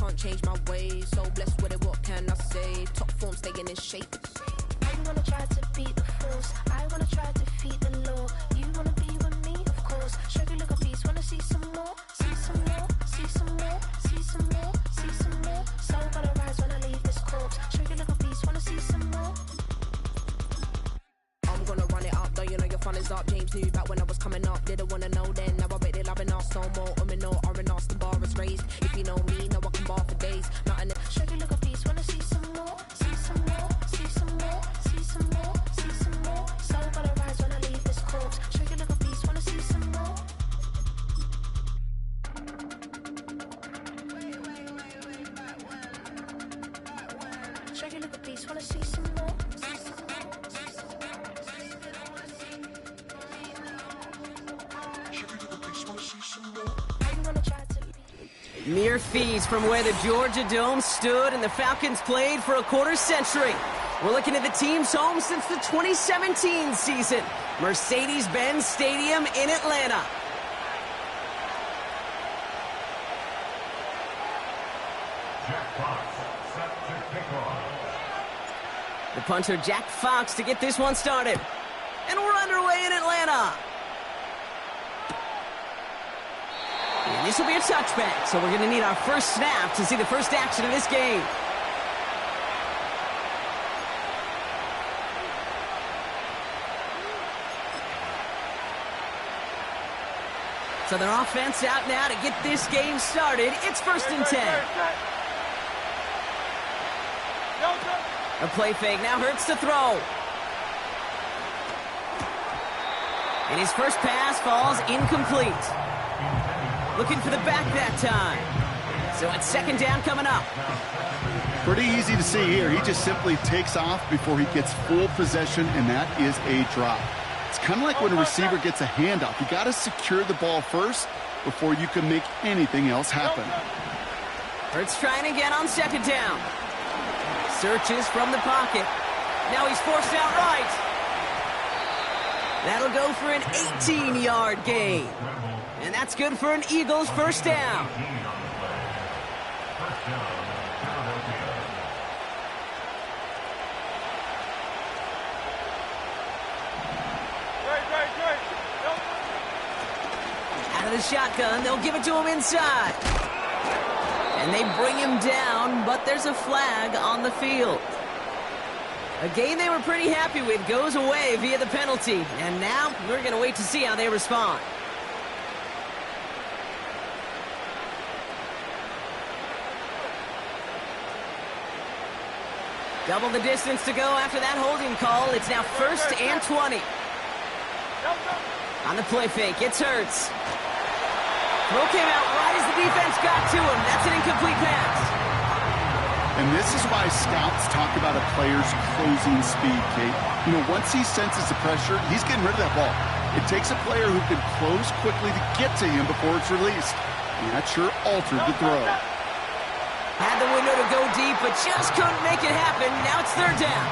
can't change my ways. So blessed with it, what can I say? Top form, staying in shape. I wanna try to beat the force. I wanna try to defeat the law. You wanna be with me, of course. Show you look a piece, wanna see some more. See some more, see some more, see some more, see some more. So gonna rise when I leave this corpse. Show you look a piece, wanna see some more. I'm gonna run it up, though you know your fun is up. James knew back when I was coming up, didn't wanna know then. Now I bet they're loving us no more. No R&R, the bar is raised. If you know me, know I can bar for days. Nothing. Show you look a piece, wanna see some more. See some more, see some more, see some more, see some more. So gonna rise when I leave this corpse. Show you look a piece, wanna see some more. Show you look a piece, wanna see some more. Mere feet from where the Georgia Dome stood and the Falcons played for a quarter century. We're looking at the team's home since the 2017 season, Mercedes-Benz Stadium in Atlanta. The punter, Jack Fox, to get this one started. And we're underway in Atlanta. And this will be a touchback, so we're going to need our first snap to see the first action of this game. So their offense out now to get this game started. It's 1st and 10. A play fake now hurts to throw. And his first pass falls incomplete. Looking for the back that time. So it's 2nd down coming up. Pretty easy to see here. He just simply takes off before he gets full possession, and that is a drop. It's kind of like when a receiver gets a handoff. You got to secure the ball first before you can make anything else happen. Hurts trying again on 2nd down. Searches from the pocket. Now he's forced out right. That'll go for an 18-yard gain. And that's good for an Eagles first down. Out of the shotgun, they'll give it to him inside. And they bring him down, but there's a flag on the field. A game they were pretty happy with goes away via the penalty. And now we're going to wait to see how they respond. Double the distance to go after that holding call. It's now 1st and 20. On the play fake, it's Hurts. Throw came out right as the defense got to him. That's an incomplete pass. And this is why scouts talk about a player's closing speed, Kate. You know, once he senses the pressure, he's getting rid of that ball. It takes a player who can close quickly to get to him before it's released. And that sure altered the throw. Had the window to go deep, but just couldn't make it happen. Now it's 3rd down.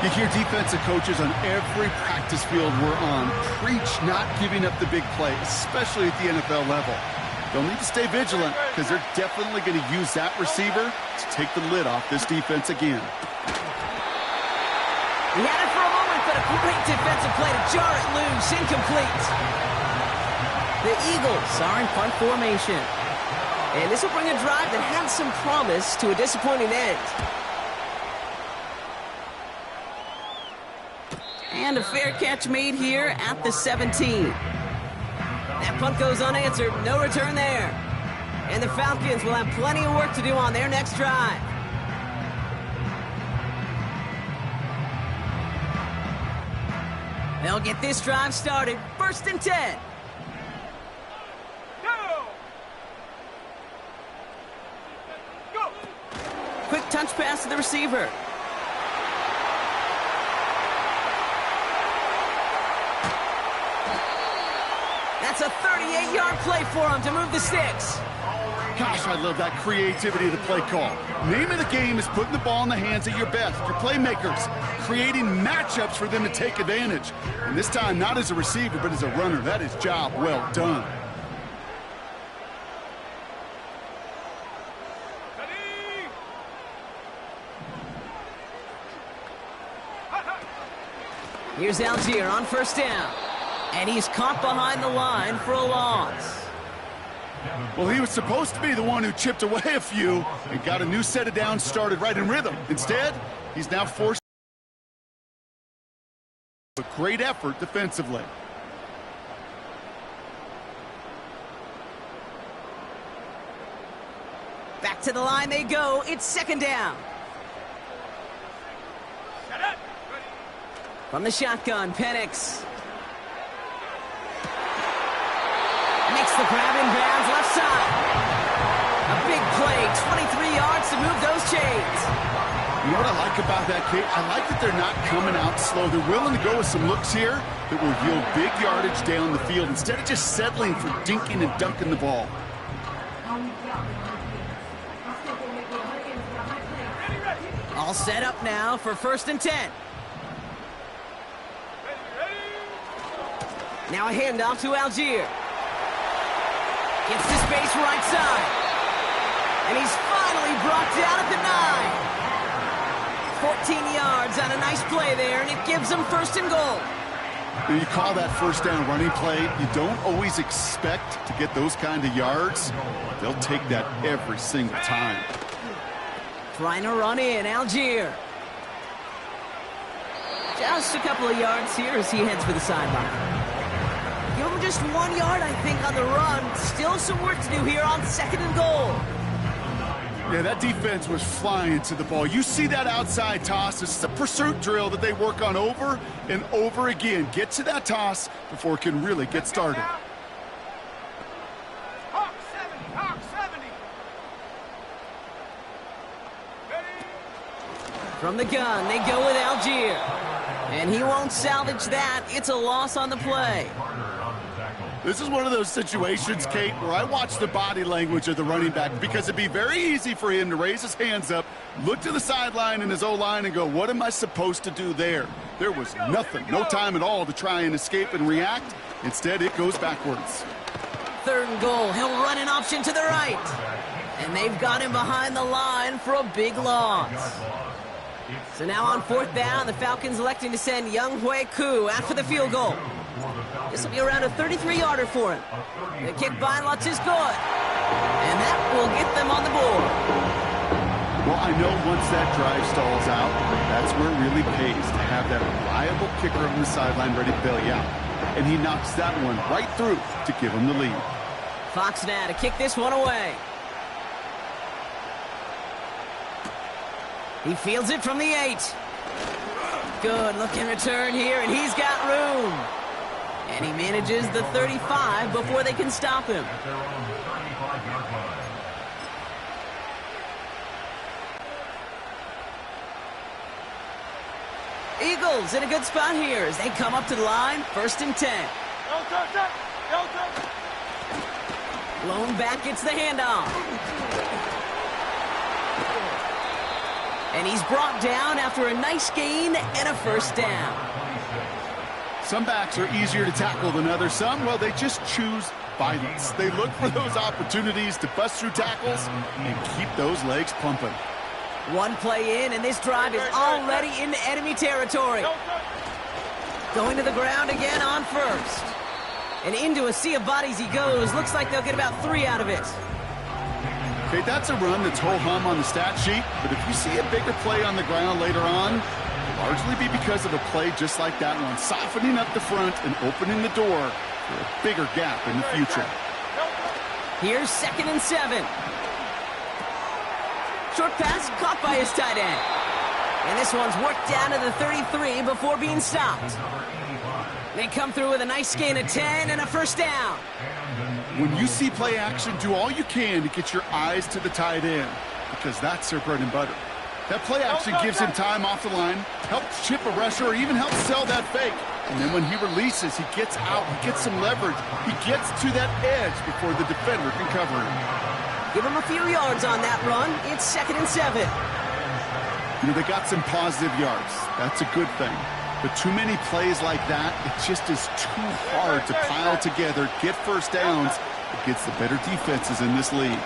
You hear defensive coaches on every practice field we're on preach not giving up the big play, especially at the NFL level. They'll need to stay vigilant because they're definitely going to use that receiver to take the lid off this defense again. He had it for a moment, but a great defensive play to jar it loose. Incomplete. The Eagles are in punt formation. And this will bring a drive that had some promise to a disappointing end. And a fair catch made here at the 17. That punt goes unanswered. No return there. And the Falcons will have plenty of work to do on their next drive. They'll get this drive started. 1st and 10. Quick touch pass to the receiver. That's a 38-yard play for him to move the sticks. Gosh, I love that creativity of the play call. Name of the game is putting the ball in the hands of your best, your playmakers, creating matchups for them to take advantage. And this time, not as a receiver, but as a runner. That is job well done. Here's Algier on first down. And he's caught behind the line for a loss. Well, he was supposed to be the one who chipped away a few and got a new set of downs started right in rhythm. Instead, he's now forced a great effort defensively. Back to the line they go. It's second down. From the shotgun, Penix. Makes the grab in bounds, left side. A big play, 23 yards to move those chains. You know what I like about that, Kate? I like that they're not coming out slow. They're willing to go with some looks here that will yield big yardage down the field instead of just settling for dinking and dunking the ball. All set up now for 1st and 10. Now a handoff to Algier. Gets to space right side. And he's finally brought down at the 9. 14 yards on a nice play there, and it gives them 1st and goal. When you call that first down running play, you don't always expect to get those kind of yards. They'll take that every single time. Trying to run in, Algier. Just a couple of yards here as he heads for the sideline. Give him just 1 yard, I think, on the run. Still some work to do here on 2nd and goal. Yeah, that defense was flying to the ball. You see that outside toss. This is a pursuit drill that they work on over and over again. Get to that toss before it can really get started. Hawk 70. From the gun, they go with Algier. And he won't salvage that. It's a loss on the play. This is one of those situations, Kate, where I watch the body language of the running back because it'd be very easy for him to raise his hands up, look to the sideline in his O-line and go, what am I supposed to do there? There was nothing, no time at all to try and escape and react. Instead, it goes backwards. 3rd and goal. He'll run an option to the right. And they've got him behind the line for a big loss. So now on 4th down, the Falcons electing to send Young Hui Koo out for the field goal. This will be around a 33-yarder for him. The kick by Lutz is good. And that will get them on the board. Well, I know once that drive stalls out, that's where it really pays to have that reliable kicker on the sideline ready to bail you out. And he knocks that one right through to give him the lead. Fox now to kick this one away. He fields it from the 8. Good looking return here, and he's got room. And he manages the 35 before they can stop him. Eagles in a good spot here as they come up to the line, 1st and 10. Blown back, gets the handoff. And he's brought down after a nice gain and a 1st down. Some backs are easier to tackle than others. Some, well, they just choose violence. They look for those opportunities to bust through tackles and keep those legs pumping. One play in, and this drive is already into enemy territory. Going to the ground again on 1st. And into a sea of bodies he goes. Looks like they'll get about 3 out of it. Okay, that's a run that's ho-hum on the stat sheet, but if you see a bigger play on the ground later on, it'll largely be because of a play just like that one, softening up the front and opening the door for a bigger gap in the future. Here's 2nd and 7. Short pass caught by his tight end. And this one's worked down to the 33 before being stopped. They come through with a nice gain of 10 and a 1st down. When you see play action, do all you can to get your eyes to the tight end, because that's their bread and butter. That play action gives him time off the line, helps chip a rusher, or even helps sell that fake. And then when he releases, he gets out, he gets some leverage. He gets to that edge before the defender can cover him. Give him a few yards on that run. It's 2nd and 7. You know, they got some positive yards. That's a good thing. But too many plays like that, it just is too hard to pile together, get 1st downs against the better defenses in this league.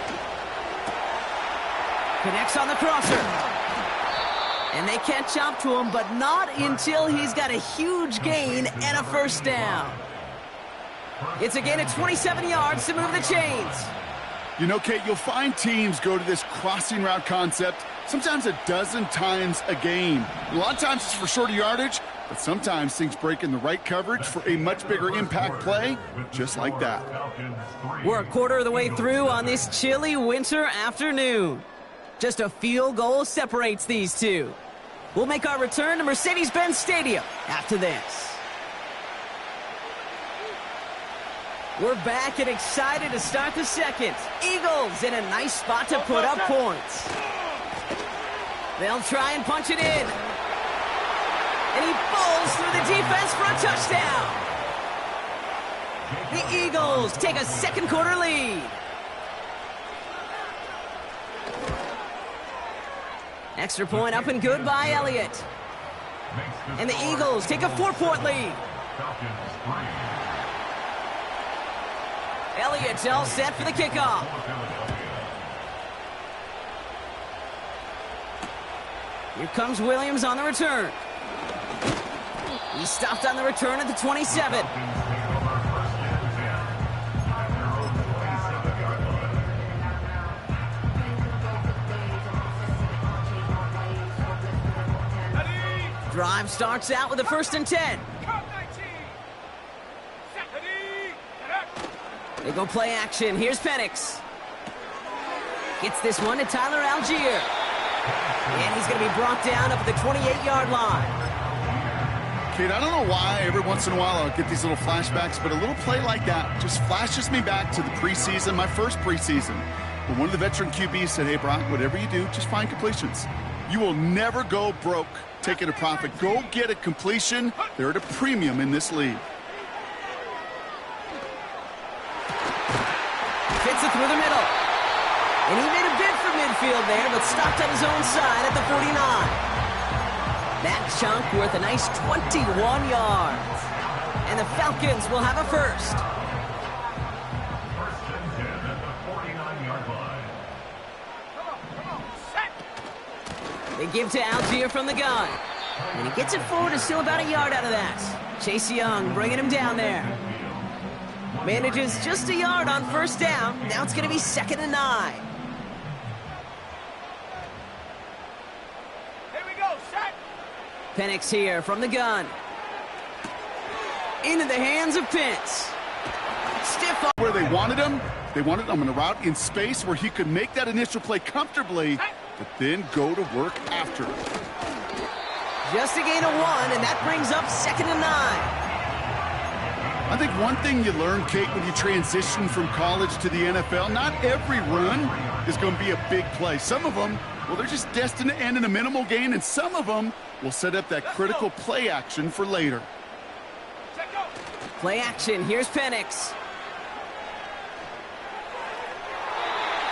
Connects on the crosser. And they catch up to him, but not until he's got a huge gain and a first down. It's a gain of 27 yards to move the chains. You know, Kate, you'll find teams go to this crossing route concept sometimes a dozen times a game. A lot of times it's for shorter yardage, but sometimes things break in the right coverage for a much bigger impact play, just like that. We're a quarter of the way through on this chilly winter afternoon. Just a field goal separates these two. We'll make our return to Mercedes-Benz Stadium after this. We're back and excited to start the second. Eagles in a nice spot to put up points. They'll try and punch it in. And he falls through the defense for a touchdown. The Eagles take a second quarter lead. Extra point up and good by Elliott. And the Eagles take a 4-point lead. Elliott's all set for the kickoff. Here comes Williams on the return. He stopped on the return at the 27. Drive starts out with a 1st and 10. They go play action. Here's Penix. Gets this one to Tyler Algier. And he's going to be brought down up at the 28-yard line. Kate, I don't know why every once in a while I'll get these little flashbacks, but a little play like that just flashes me back to the preseason, my first preseason, when one of the veteran QBs said, hey, Brock, whatever you do, just find completions. You will never go broke taking a profit. Go get a completion. They're at a premium in this league. Fits it through the middle. And he made a bid for midfield there, but stopped on his own side at the 49. That chunk worth a nice 21 yards. And the Falcons will have a first. They give to Algier from the gun. And he gets it forward and still about a yard out of that. Chase Young bringing him down there. Manages just a yard on first down. Now it's going to be 2nd and 9. Here we go, set. Penix here from the gun. Into the hands of Pitts. Stiff up. Where they wanted him on a route in space where he could make that initial play comfortably, but then go to work after it. Just a gain of 1, and that brings up 2nd and 9. I think one thing you learn, Kate, when you transition from college to the NFL, not every run is going to be a big play. Some of them, well, they're just destined to end in a minimal gain, and some of them will set up that critical play action for later. Play action. Here's Penix.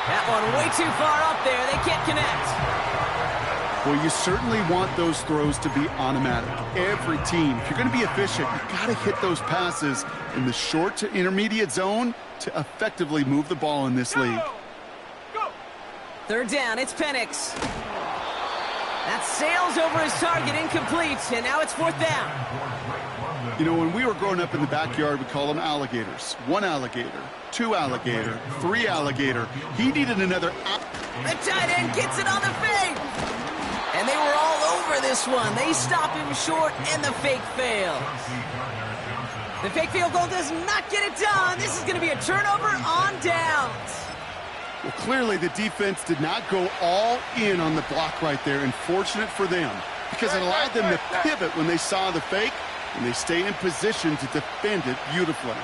That one way too far up there. They can't connect. Well, you certainly want those throws to be automatic. Every team, if you're going to be efficient, you've got to hit those passes in the short to intermediate zone to effectively move the ball in this league. Go. 3rd down, it's Penix. That sails over his target, incomplete, and now it's 4th down. You know, when we were growing up in the backyard, we call them alligators. 1 alligator, 2 alligator, 3 alligator. He needed another. The tight end gets it on the fake. And they were all over this one. They stop him short, and the fake fails. The fake field goal does not get it done. This is going to be a turnover on downs. Well, clearly the defense did not go all in on the block right there, and fortunate for them, because it allowed them to pivot when they saw the fake, and they stay in position to defend it beautifully.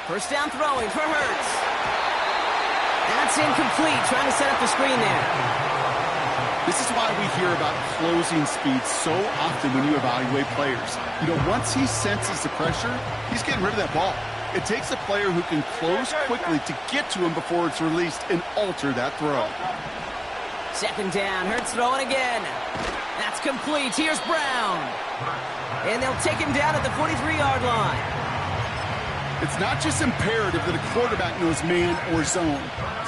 First down throwing for Hurts. That's incomplete, trying to set up the screen there. This is why we hear about closing speed so often when you evaluate players. You know, once he senses the pressure, he's getting rid of that ball. It takes a player who can close quickly to get to him before it's released and alter that throw. 2nd down, Hurts throwing again. That's complete. Here's Brown. And they'll take him down at the 43-yard line. It's not just imperative that a quarterback knows man or zone.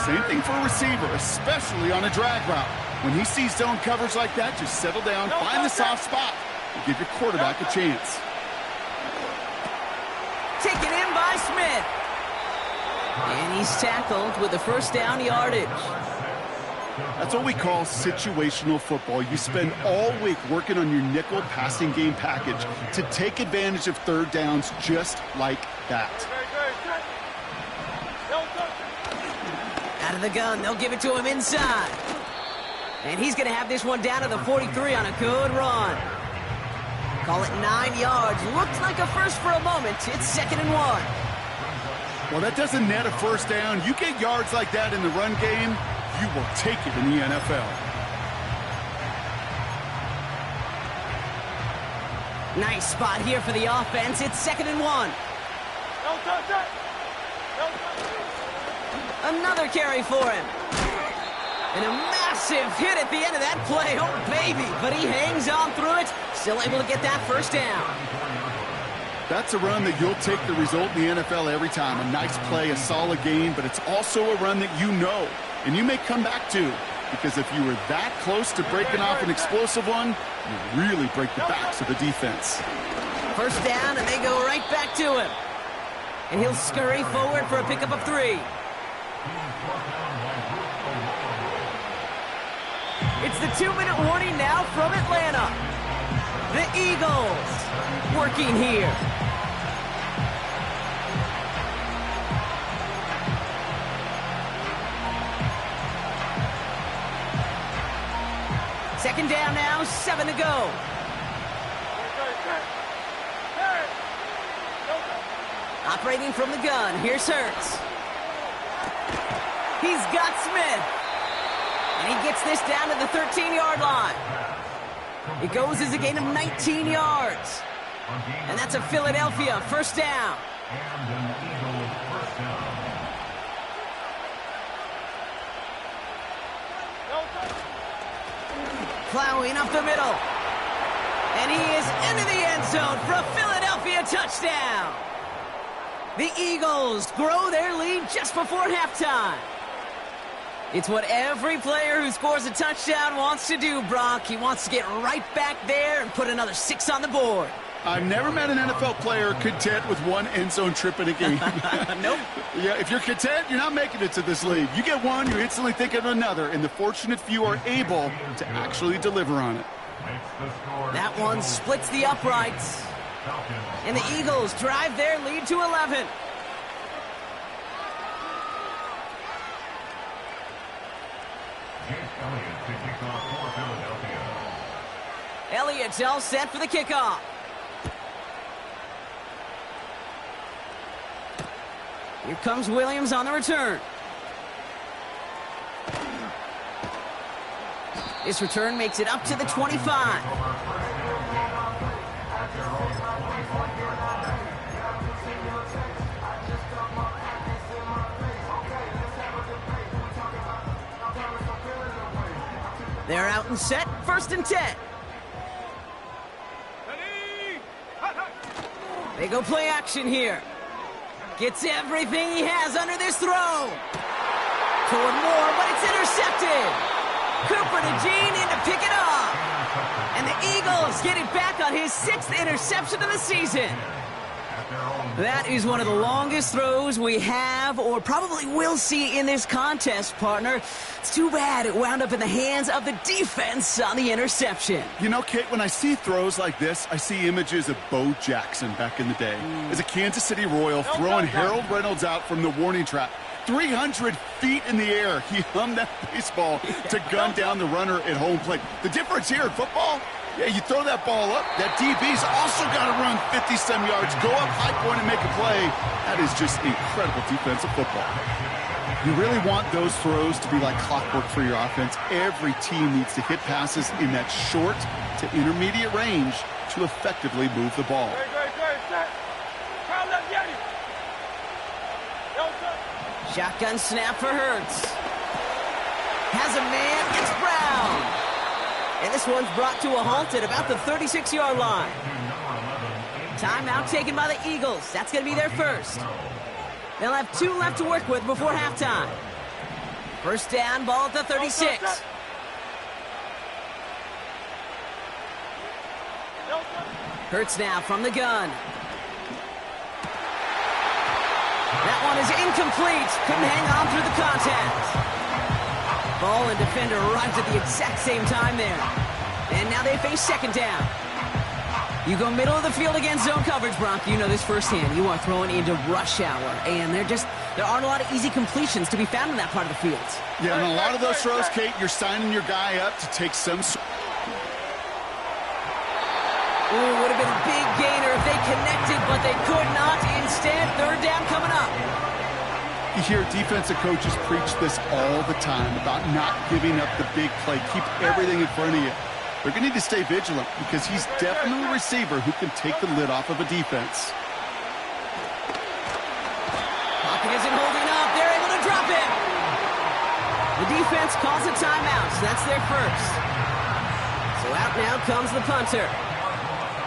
Same thing for a receiver, especially on a drag route. When he sees zone coverage like that, just settle down, find the soft spot, and give your quarterback a chance. Taken in by Smith. And he's tackled with the first down yardage. That's what we call situational football. You spend all week working on your nickel passing game package to take advantage of third downs just like that. Out of the gun, they'll give it to him inside. And he's going to have this one down to the 43 on a good run. Call it 9 yards. Looked like a first for a moment. It's 2nd and 1. Well, that doesn't net a first down. You get yards like that in the run game, you will take it in the NFL. Nice spot here for the offense. It's 2nd and 1. Another carry for him. And a massive hit at the end of that play. Oh, baby. But he hangs on through it. Still able to get that first down. That's a run that you'll take the result in the NFL every time. A nice play, a solid game, but it's also a run that you know and you may come back to, because if you were that close to breaking off an explosive one, you really break the backs of the defense. First down, and they go right back to him. And he'll scurry forward for a pickup of 3. It's the 2-minute warning now from Atlanta. The Eagles working here. Second down now, 7 to go. Operating from the gun, here's Hurts. He's got Smith. And he gets this down to the 13-yard line. It goes as a gain of 19 yards. And that's a Philadelphia first down. Plowing up the middle. And he is into the end zone for a Philadelphia touchdown. The Eagles grow their lead just before halftime. It's what every player who scores a touchdown wants to do, Brock. He wants to get right back there and put another 6 on the board. I've never met an NFL player content with one end zone trip in a game. Nope. Yeah, if you're content, you're not making it to this league. You get one, you instantly think of another, and the fortunate few are able to actually deliver on it. That one splits the uprights. And the Eagles drive their lead to 11. Elliott's all set for the kickoff. Here comes Williams on the return. This return makes it up to the 25. They're out and set, 1st and 10. They go play action here. Gets everything he has under this throw. Toward Moore, but it's intercepted. Cooper to Jean in to pick it up. And the Eagles get it back on his 6th interception of the season. That is one of the longest throws we have or probably will see in this contest, partner. It's too bad it wound up in the hands of the defense on the interception. You know, Kate, when I see throws like this, I see images of Bo Jackson back in the day. As a Kansas City Royal throwing Harold Reynolds out from the warning track. 300 feet in the air, he hummed that baseball to gun down the runner at home plate. The difference here in football, yeah, you throw that ball up, that DB's also got to run 50-some yards, go up high point and make a play. That is just incredible defensive football. You really want those throws to be like clockwork for your offense. Every team needs to hit passes in that short to intermediate range to effectively move the ball. Shotgun snap for Hurts. Has a man, it's Brown. And this one's brought to a halt at about the 36-yard line. Timeout taken by the Eagles. That's going to be their first. They'll have 2 left to work with before halftime. First down, ball at the 36. Hurts now from the gun. That one is incomplete. Couldn't hang on through the contact. Ball and defender arrives at the exact same time there. And now they face second down. You go middle of the field against zone coverage, Brock. You know this firsthand. You are throwing into rush hour. And there aren't a lot of easy completions to be found in that part of the field. Yeah, and a lot of those throws, Kate, you're signing your guy up to take some... Ooh, would have been a big gainer if they connected, but they could not. Instead, third down coming up. You hear defensive coaches preach this all the time about not giving up the big play. Keep everything in front of you. They're going to need to stay vigilant because he's definitely a receiver who can take the lid off of a defense. Pocket isn't holding up. They're able to drop it. The defense calls a timeout, so that's their first. So out now comes the punter.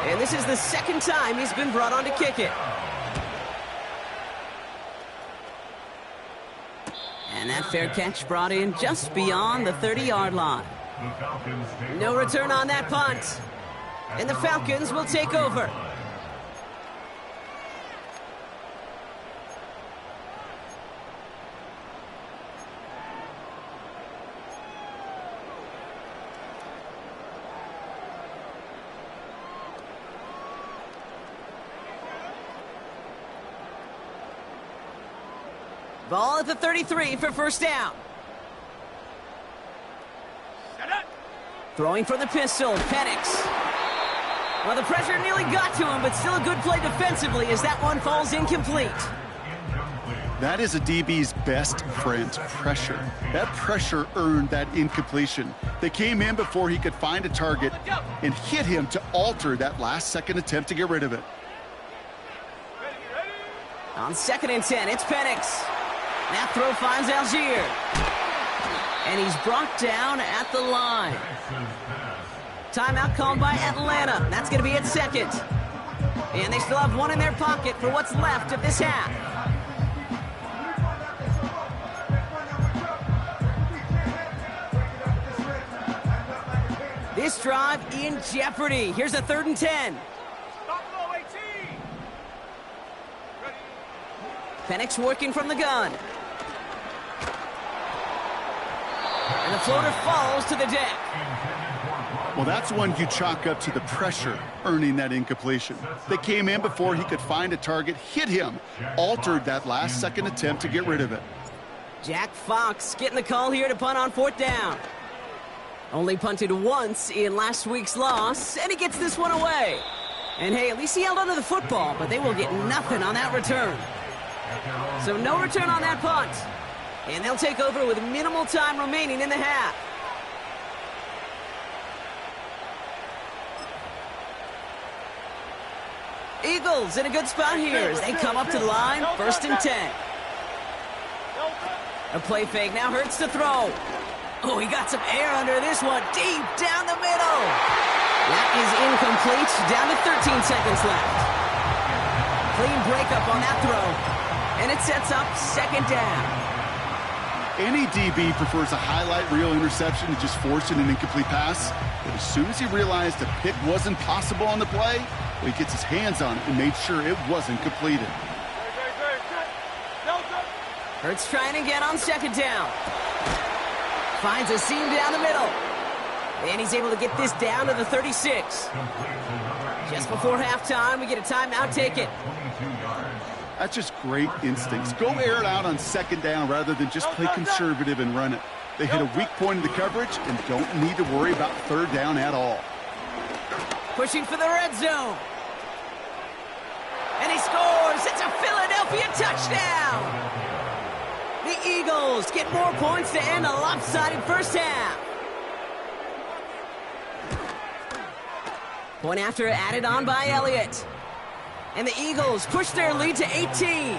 And this is the second time he's been brought on to kick it. And that fair catch brought in just beyond the 30-yard line. No return on that punt. And the Falcons will take over. Ball at the 33 for first down. Throwing from the pistol, Penix. Well, the pressure nearly got to him, but still a good play defensively as that one falls incomplete. That is a DB's best friend, pressure. That pressure earned that incompletion. They came in before he could find a target and hit him to alter that last-second attempt to get rid of it. On 2nd and 10, it's Penix. That throw finds Algier. And he's brought down at the line. Timeout called by Atlanta. That's going to be at second. And they still have one in their pocket for what's left of this half. This drive in jeopardy. Here's a 3rd and 10. Penix working from the gun. And the floater falls to the deck. Well, that's one you chalk up to the pressure earning that incompletion. They came in before he could find a target, hit him, altered that last-second attempt to get rid of it. Jack Fox getting the call here to punt on 4th down. Only punted once in last week's loss, and he gets this one away. And hey, at least he held onto the football, but they will get nothing on that return. So no return on that punt. And they'll take over with minimal time remaining in the half. Eagles in a good spot here as they come up to the line, 1st and 10. A play fake now hurts to throw. Oh, he got some air under this one, deep down the middle. That is incomplete, down to 13 seconds left. Clean breakup on that throw, and it sets up 2nd down. Any DB prefers a highlight reel interception to just forcing an incomplete pass. But as soon as he realized a pick wasn't possible on the play, well, he gets his hands on it and made sure it wasn't completed. Hurts trying again on 2nd down. Finds a seam down the middle. And he's able to get this down to the 36. Just before halftime, we get a timeout taken. That's just great instincts. Go air it out on 2nd down rather than just play conservative and run it. They hit a weak point in the coverage and don't need to worry about 3rd down at all. Pushing for the red zone. And he scores. It's a Philadelphia touchdown. The Eagles get more points to end a lopsided first half. Point after added on by Elliott. And the Eagles push their lead to 18.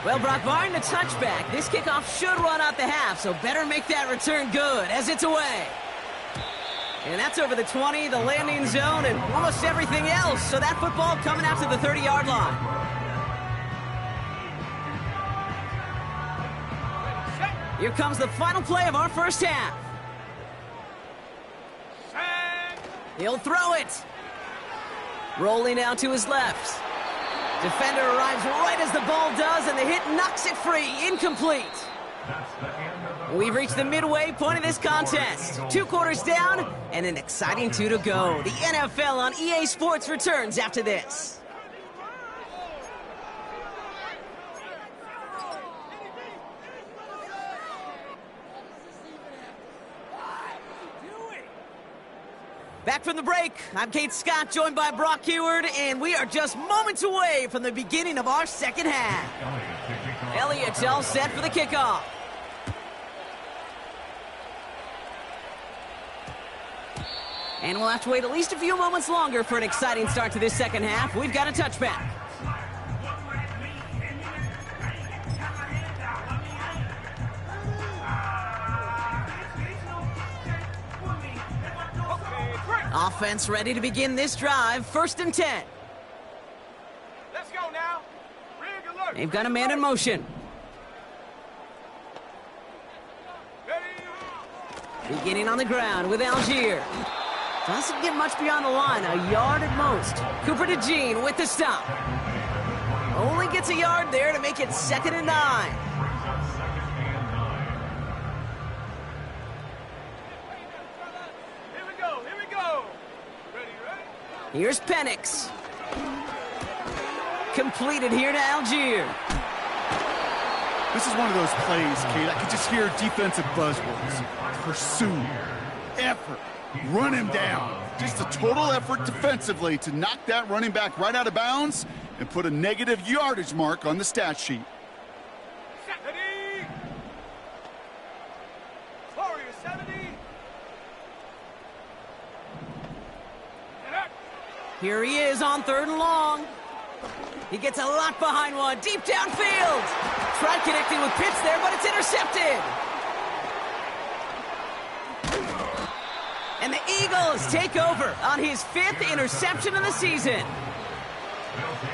Well, Brock, barring the touchback, this kickoff should run out the half, so better make that return good as it's away. And that's over the 20, the landing zone, and almost everything else. So that football coming out to the 30-yard line. Here comes the final play of our first half. He'll throw it. Rolling out to his left. Defender arrives right as the ball does, and the hit knocks it free. Incomplete. We've reached the midway point of this contest. 2 quarters down, and an exciting 2 to go. The NFL on EA Sports returns after this. Back from the break, I'm Kate Scott, joined by Brock Heward, and we are just moments away from the beginning of our second half. Elliott all set for the kickoff. And we'll have to wait at least a few moments longer for an exciting start to this second half. We've got a touchback. Offense ready to begin this drive. 1st and 10. Let's go now. Rig alert. They've got a man in motion. Ready. Beginning on the ground with Algier. Doesn't get much beyond the line, a yard at most. Cooper DeJean with the stop. Only gets a yard there to make it 2nd and 9. Here's Penix. Completed here to Algier. This is one of those plays, Kate, I could just hear defensive buzzwords. Pursue, effort, run him down. Just a total effort defensively to knock that running back right out of bounds and put a negative yardage mark on the stat sheet. Here he is on 3rd and long. He gets a lot behind one, deep downfield. Tried connecting with Pitts there, but it's intercepted. And the Eagles take over on his 5th interception of the season.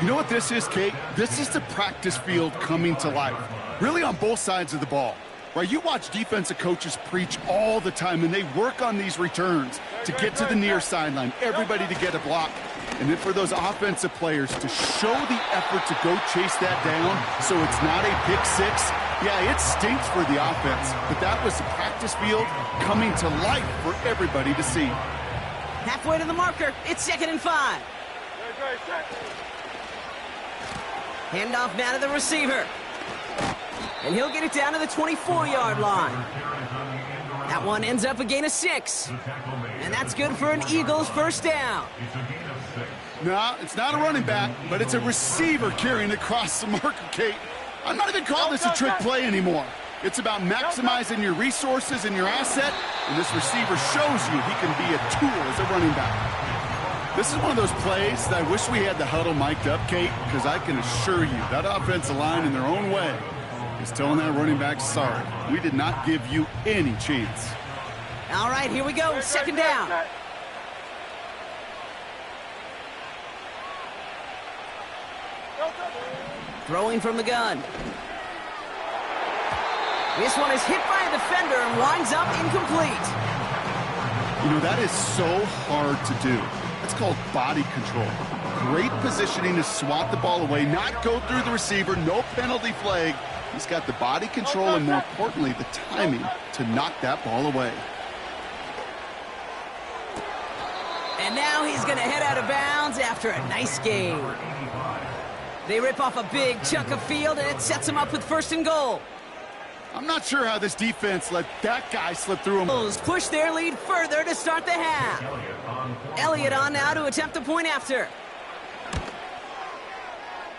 You know what this is, Kate? This is the practice field coming to life. Really on both sides of the ball. Right, you watch defensive coaches preach all the time, and they work on these returns to get to the near sideline, everybody to get a block. And then for those offensive players to show the effort to go chase that down so it's not a pick 6, yeah, it stinks for the offense. But that was the practice field coming to life for everybody to see. Halfway to the marker, it's 2nd and 5. Handoff now to the receiver. And he'll get it down to the 24-yard line. That one ends up a gain of 6. And that's good for an Eagles 1st down. No, it's not a running back, but it's a receiver carrying across the marker, Kate. I'm not even calling this a trick play anymore. It's about maximizing your resources and your asset, and this receiver shows you he can be a tool as a running back. This is one of those plays that I wish we had the huddle mic'd up, Kate, because I can assure you that offensive line in their own way is telling that running back, sorry, we did not give you any chance. All right, here we go, 2nd down. Throwing from the gun. This one is hit by a defender and winds up incomplete. You know, that is so hard to do. That's called body control. Great positioning to swat the ball away, not go through the receiver, no penalty flag. He's got the body control and, more importantly, the timing to knock that ball away. And now he's going to head out of bounds after a nice game. They rip off a big chunk of field, and it sets him up with 1st and goal. I'm not sure how this defense let that guy slip through him. Push their lead further to start the half. Elliott on now to attempt the point after.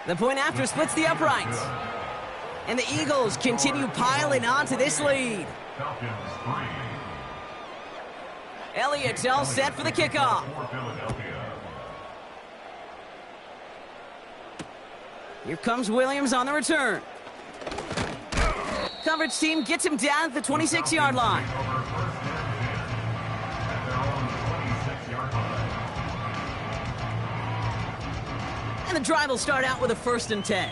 The point after splits the uprights. And the Eagles continue piling on to this lead. Elliott all set for the kickoff. Here comes Williams on the return. Coverage team gets him down at the 26-yard line. And the drive will start out with a 1st and 10.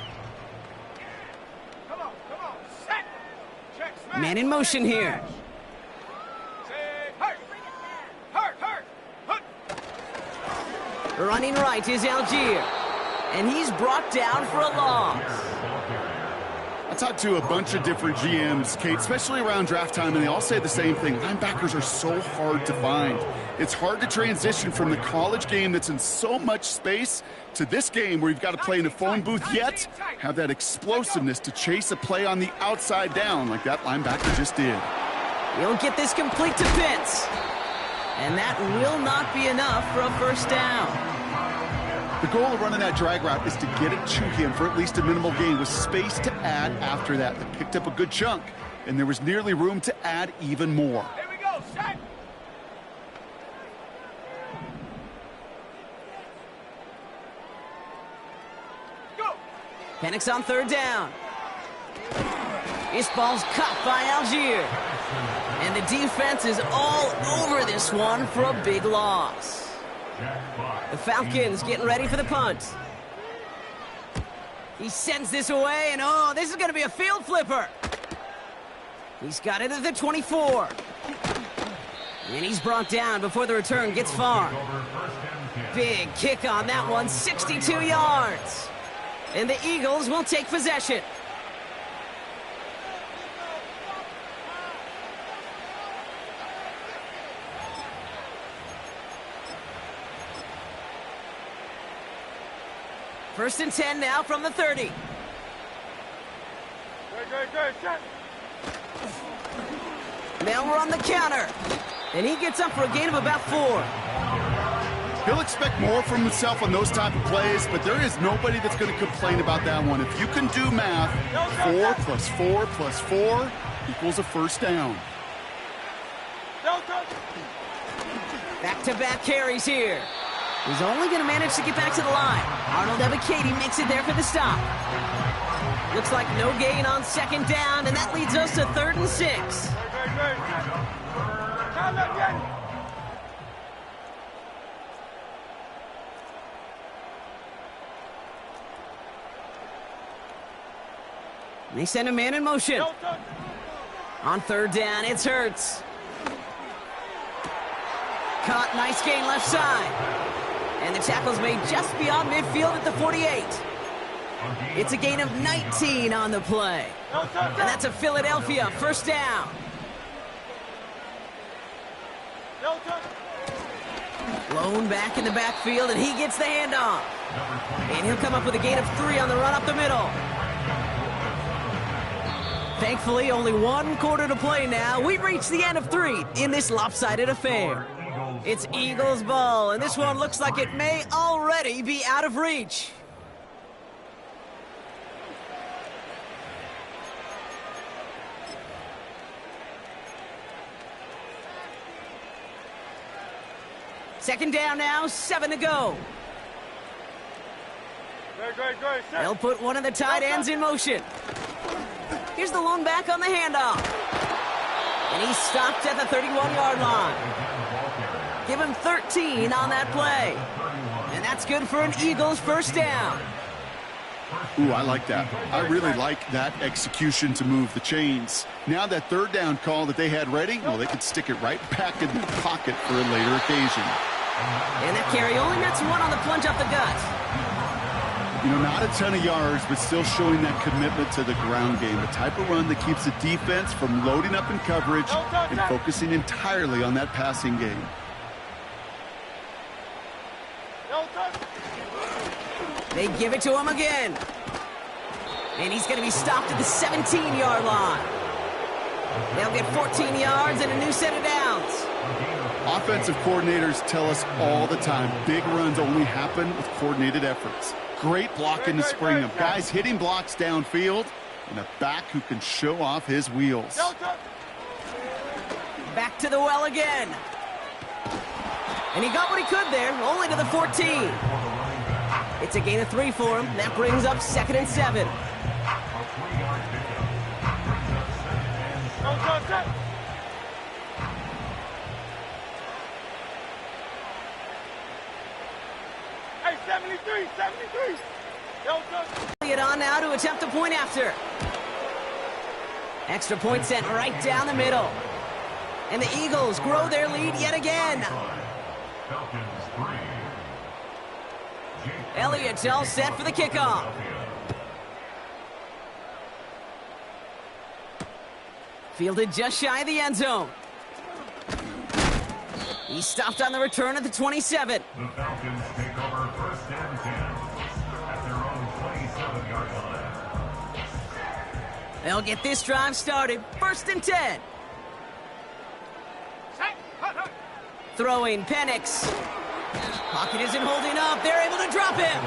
Come on, set. Check, smash. Man in motion here. Say, hurt. Running right is Algier. And he's brought down for a loss. I talked to a bunch of different GMs, Kate, especially around draft time, and they all say the same thing. Linebackers are so hard to find. It's hard to transition from the college game that's in so much space to this game where you've got to play in a phone booth, yet have that explosiveness to chase a play on the outside down like that linebacker just did. He'll get this complete to Pitts. And that will not be enough for a first down. The goal of running that drag route is to get it to him for at least a minimal gain with space to add after that. They picked up a good chunk, and there was nearly room to add even more. Here we go, set. Go. Penix on third down. This ball's caught by Algier. And the defense is all over this one for a big loss. The Falcons getting ready for the punt. He sends this away, and oh, this is going to be a field flipper. He's got it at the 24. And he's brought down before the return gets far. Big kick on that one, 62 yards. And the Eagles will take possession. First and 10 now from the 30. Good, set. Now we're on the counter. And he gets up for a gain of about 4. He'll expect more from himself on those type of plays, but there is nobody that's going to complain about that one. If you can do math, 4 plus 4 plus 4 equals a first down. Back-to-back carries here. He's only going to manage to get back to the line. Arnold Ebiketie makes it there for the stop. Looks like no gain on second down, and that leads us to 3rd and 6. They send a man in motion. On third down, it's Hurts. Caught, nice gain left side. And the tackle's made just beyond midfield at the 48. It's a gain of 19 on the play. And that's a Philadelphia first down. Blown back in the backfield, and he gets the handoff. And he'll come up with a gain of 3 on the run up the middle. Thankfully, only 1 quarter to play now. We've reached the end of 3 in this lopsided affair. It's Eagles ball, and this one looks like it may already be out of reach. Second down now, 7 to go. Good, set. They'll put one of the tight ends in motion. Here's the lone back on the handoff. And he's stopped at the 31-yard line. Give him 13 on that play. And that's good for an Eagles first down. Ooh, I like that. I really like that execution to move the chains. Now that third down call that they had ready, well, they could stick it right back in the pocket for a later occasion. And that carry only nets 1 on the plunge up the gut. You know, not a ton of yards, but still showing that commitment to the ground game. The type of run that keeps the defense from loading up in coverage and focusing entirely on that passing game. They give it to him again. And he's going to be stopped at the 17-yard line. They'll get 14 yards and a new set of downs. Offensive coordinators tell us all the time, big runs only happen with coordinated efforts. Great blocking to spring them. Guys hitting blocks downfield, and a back who can show off his wheels. Back to the well again. And he got what he could there, only to the 14. It's a gain of 3 for him. That brings up 2nd and 7. Hey, 73. It on now to attempt a point after. Extra point sent right down the middle. And the Eagles grow their lead yet again. Elliott's all set for the kickoff. Fielded just shy of the end zone. He stopped on the return at the 27. The Falcons take over 1st and 10 at their own 27-yard line. They'll get this drive started. 1st and 10. Throwing Penix. Pocket isn't holding up. They're able to drop him.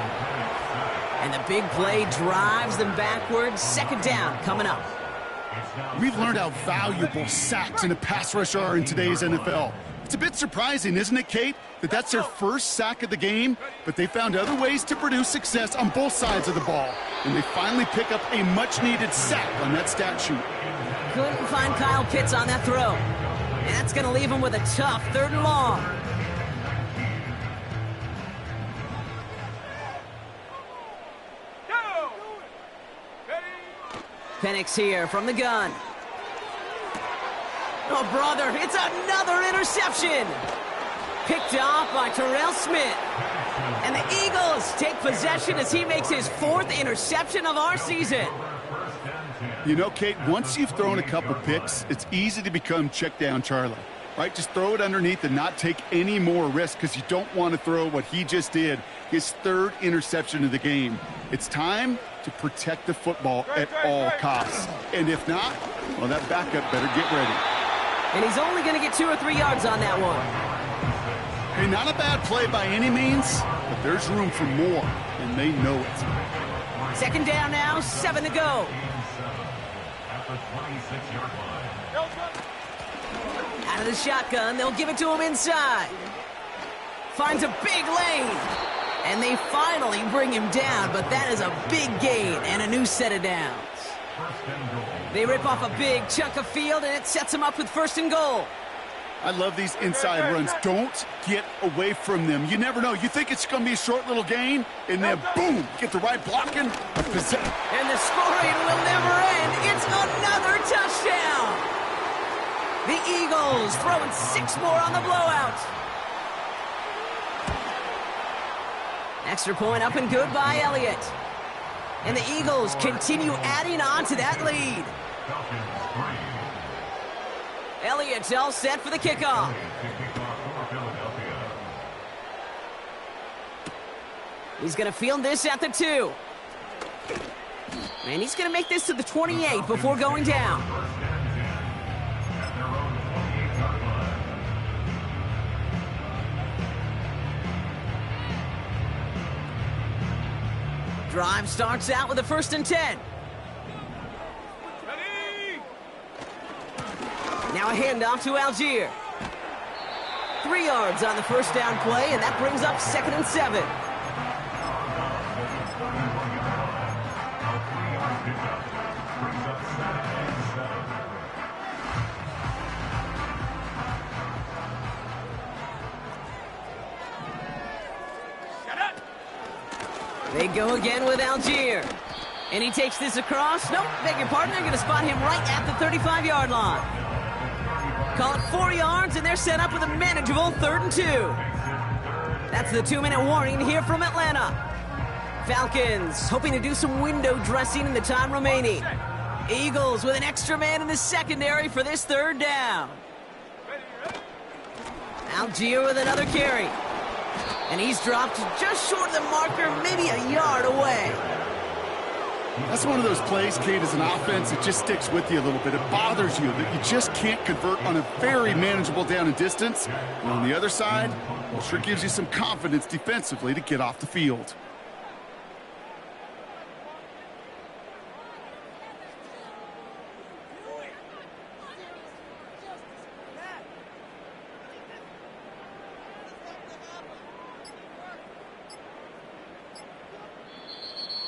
And the big play drives them backwards. 2nd down coming up. We've learned how valuable sacks and a pass rush are in today's NFL. It's a bit surprising, isn't it, Kate, that that's their first sack of the game, but they found other ways to produce success on both sides of the ball, and they finally pick up a much-needed sack on that stat sheet. Couldn't find Kyle Pitts on that throw. And that's going to leave him with a tough 3rd and long. Penix here from the gun. Oh, brother, it's another interception. Picked off by Terrell Smith. And the Eagles take possession as he makes his 4th interception of our season. You know, Kate, once you've thrown a couple picks, it's easy to become check down Charlie, right? Just throw it underneath and not take any more risk because you don't want to throw what he just did, his 3rd interception of the game. It's time to protect the football at all costs. And if not, well, that backup better get ready. And he's only going to get 2 or 3 yards on that one. Hey, not a bad play by any means, but there's room for more, and they know it. 2nd down now, 7 to go. At the 26-yard line. Out of the shotgun, they'll give it to him inside. Finds a big lane. And they finally bring him down, but that is a big gain and a new set of downs. They rip off a big chunk of field, and it sets them up with 1st and goal. I love these inside runs. Don't get away from them. You never know. You think it's going to be a short little gain, and then boom, get the right blocking. And the scoring will never end. It's another touchdown. The Eagles throwing 6 more on the blowout. Extra point up and good by Elliott. And the Eagles continue adding on to that lead. Elliott's all set for the kickoff. He's going to field this at the 2. And he's going to make this to the 28 before going down. Drive starts out with a 1st and 10. Now a handoff to Algier. 3 yards on the 1st down play, and that brings up 2nd and 7. They go again with Algier. And he takes this across. Nope, beg your pardon. They're going to spot him right at the 35-yard line. Call it 4 yards, and they're set up with a manageable 3rd and 2. That's the 2-minute warning here from Atlanta. Falcons hoping to do some window dressing in the time remaining. Eagles with an extra man in the secondary for this 3rd down. Algier with another carry. And he's dropped just short of the marker, maybe a yard away. That's one of those plays, Kate, as an offense, it just sticks with you a little bit. It bothers you that you just can't convert on a very manageable down and distance. And on the other side, it sure gives you some confidence defensively to get off the field.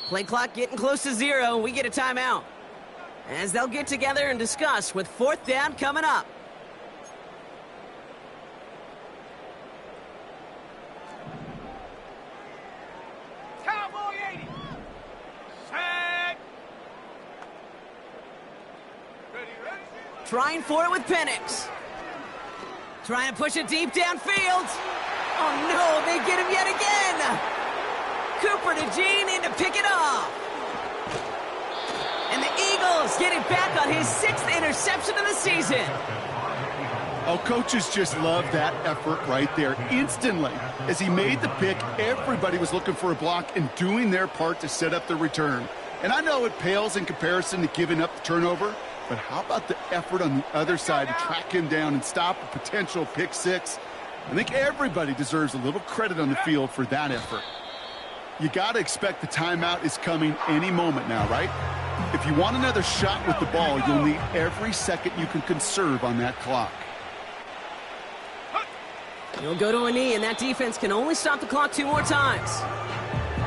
Play clock getting close to 0. We get a timeout. As they'll get together and discuss with 4th down coming up. Cowboy 80. Set. Ready. Trying for it with Penix. Trying to push it deep downfield. Oh no, they get him yet again. Cooper to Gene in to pick it off. And the Eagles get it back on his 6th interception of the season. Oh, coaches just love that effort right there. Instantly, as he made the pick, everybody was looking for a block and doing their part to set up the return. And I know it pales in comparison to giving up the turnover, but how about the effort on the other side to track him down and stop a potential pick six? I think everybody deserves a little credit on the field for that effort. You got to expect the timeout is coming any moment now, right? If you want another shot with the ball, you'll need every second you can conserve on that clock. He'll go to a knee, and that defense can only stop the clock 2 more times.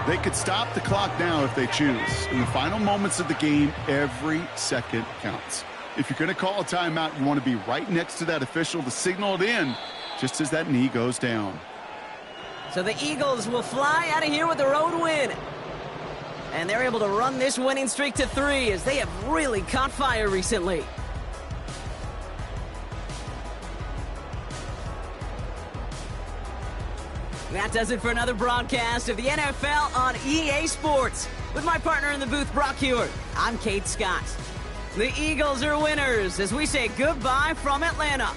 They could stop the clock now if they choose. In the final moments of the game, every second counts. If you're going to call a timeout, you want to be right next to that official to signal it in just as that knee goes down. So the Eagles will fly out of here with a road win. And they're able to run this winning streak to 3 as they have really caught fire recently. That does it for another broadcast of the NFL on EA Sports. With my partner in the booth, Brock Hewitt, I'm Kate Scott. The Eagles are winners as we say goodbye from Atlanta.